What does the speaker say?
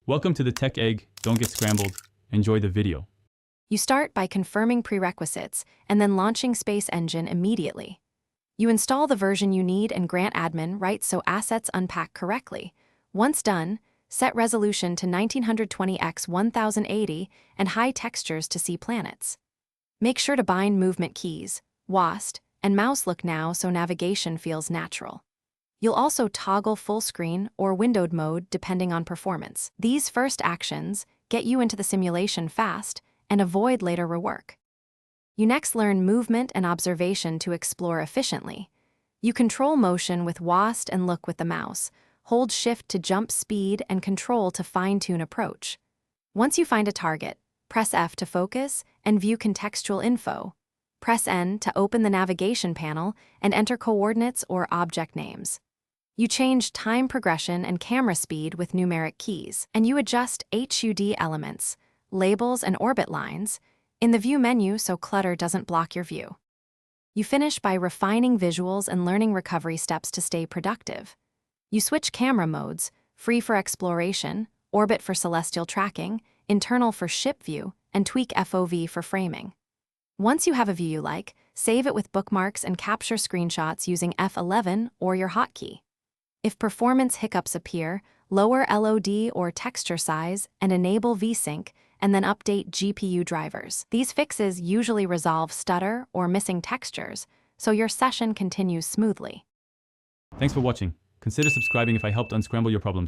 Welcome to the Tech Egg. Don't get scrambled. Enjoy the video. You start by confirming prerequisites and then launching Space Engine immediately. You install the version you need and grant admin rights so assets unpack correctly. Once done, set resolution to 1920x 1080 and high textures to see planets. Make sure to bind movement keys, WASD, and mouse look now so navigation feels natural. You'll also toggle full screen or windowed mode depending on performance. These first actions get you into the simulation fast and avoid later rework. You next learn movement and observation to explore efficiently. You control motion with WASD and look with the mouse. Hold Shift to jump speed and Control to fine-tune approach. Once you find a target, press F to focus and view contextual info. Press N to open the navigation panel and enter coordinates or object names. You change time progression and camera speed with numeric keys, and you adjust HUD elements, labels, and orbit lines in the View menu so clutter doesn't block your view. You finish by refining visuals and learning recovery steps to stay productive. You switch camera modes, free for exploration, orbit for celestial tracking, internal for ship view, and tweak FOV for framing. Once you have a view you like, save it with bookmarks and capture screenshots using F11 or your hotkey. If performance hiccups appear, lower LOD or texture size and enable VSync, and then update GPU drivers. These fixes usually resolve stutter or missing textures, so your session continues smoothly. Thanks for watching. Consider subscribing if I helped unscramble your problems.